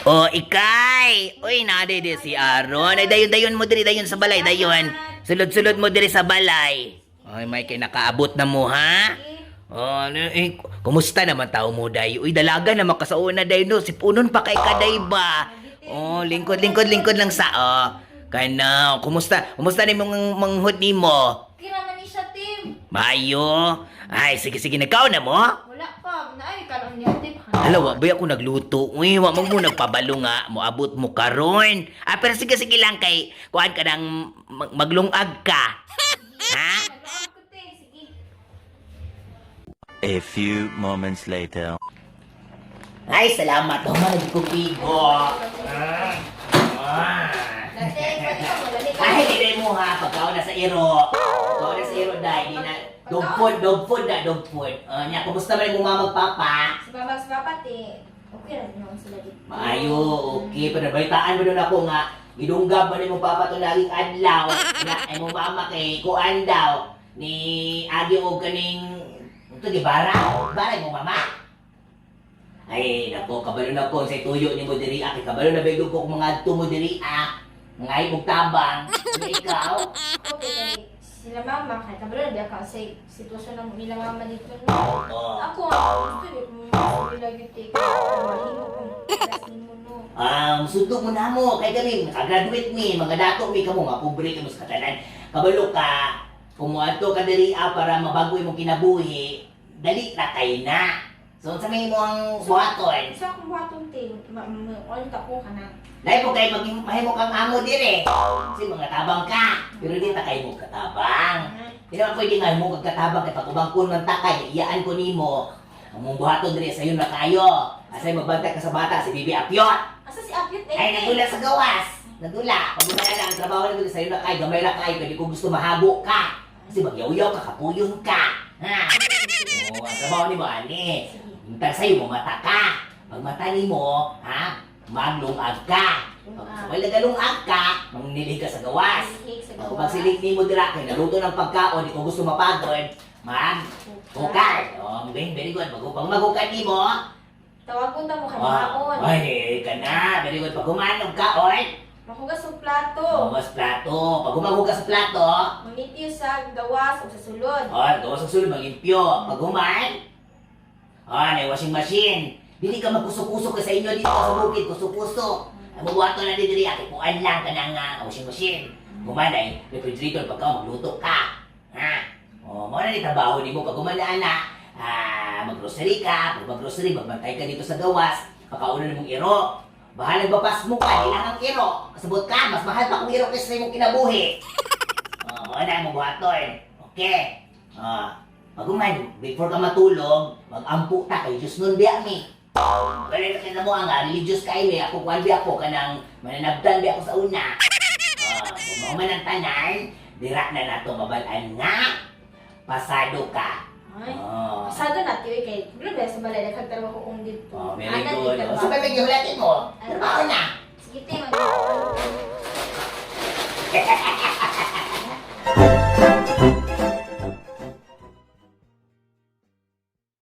Oh, ikay! Uy, naday di si Aaron. Ay, dayon mo diri, dayon sa balay, dayon. Sulod-sulod mo diri sa balay. Ay, may kay nakaabot na mo, ha? Oh, kumusta naman tao mo, day? Uy, dalaga na makasauna, day, no? Sipunon pa kay kaday ba? Oh, lingkod lang sa, oh. Kana, kumusta ni mong manghut ni mo? Kira man ni siya, Tim. Mayo? Ay, sige, nagkaon na mo? Wala pa. Naay, karon niya, Tim. Hala, ba ako nagluto? Uy, wa mo nagpabalo nga. Moabot mo karon. Ah, pero sige lang kay kuan ka nang maglungag ka. Ha? Naglaan ko, Tim. Sige. A few moments later. Ay, salamat. Human ko bigo. Dati, pwede ka mo. Dali ka. Ay, hindi mo ha. Pagkaon na sa iro. Pagkaon na sa iro, dahil. Di na. Dog food. Nya, kumusta ba yung mga magpapa? Si Mama, si Papa, Tim. Okay lang naman sila dito. Maayo, okay. Pero balitaan mo doon ako nga. Gidunggab ba ni mong papa to laging adlaw. Na, ay mong mama kay kuan daw. Ni Agi o kaning. Ito, di bara? Bara mong mama? Ay, nako, kabalo na po sa tuyo ni mo diri. Kay kabalo na bagyo ko kung mga adto mo diri. Mga ibog tabang. Ano ikaw? Okay, kay sila Mama, kahit kabalo na ka sa sitwasyon ng nila Mama dito. No? Oo. Ako, gusto niyo kung sila yung take. Mahimo kung klasin mo, no? Suntok mo na mo. Kay kami, nakagraduate mi. Mga dato mi kamo, nga pobre kamo sa katanan. Kabalo ka. Kumuadto ka diri para mabago imong kinabuhi. Dali na kay na. So, sa may mo ang buhaton. Sa akong buhaton, Tim, on ka po ka na. Dahil po kayo maging mahimo kang amo dire. Kasi mga tabang ka. Pero di ta kayo mo katabang. Hindi naman pwede nga mo kagkatabang kay pag ubangkon man ta kay iyaan ko nimo. Ang mong buhaton dire sayo na kayo. Asay magbantay ka sa bata si Bibi Apyot. Asa si Apyot, eh? Ay nagdula sa gawas. Nagdula. Pag umaya na ang trabaho na sa'yo na kayo, gamay na kayo, pwede ko gusto mahago ka. Kasi magyaw-yaw ka, kapuyon ka. Ha? Oo, ang trabaho ni mo, ani. Hintay sa'yo, mamata ka. Pag mata ni mo, ha? Maglungag ka. Pag sabay nagalungag ka, mangnili ka sa gawas. Pag silig ni mo dira, kay naluto ng pagkaon, di ko gusto mapagod, hukay. Oh, very good. Pag magukay ni mo, Tawagon ta mo kanahon. ay, ka na. Very good. Pag humanog ka, oy. Mahugas sa plato. Hugas plato. Pag humahugas sa plato, Mamitiyo sa gawas o sa sulod. gawa sa sulod, magimpyo. Pag human, may washing machine. Dili ka magkusok-kusok sa inyo dito sa bukid, kusok-kusok. Ang mabuhato na din diri, atipuan lang ka ng washing machine. Human ay refrigerator pagka magluto ka. Ha? O, mo na ni trabaho ni mo. Pag humandaan na, mag-grocery ka. Pag mag-grocery, magbantay ka dito sa gawas. Pagkauna na mong iro. Bahalag bapas mo ka, ilang ang iro. Kasabot ka, mas mahal pa kung iro kaysa mong kinabuhi. Mo na mong buhaton. Okay. Pag human, before ka matulog, mag-ampu ta kay Diyos nun biya mi. Kaya na mo ang religious kayo eh. Ako kuwan biya ko kanang mananabdan biya ako sa una. Kung man ang tanan, dira na nato mabalaan nga. Pasado ka. Ay. Pasado na tiyo kay grabe sa balay nagtrabaho ko dito. Very good. So, pwede yung hulatin mo. Trabaho na. Sige, Tim.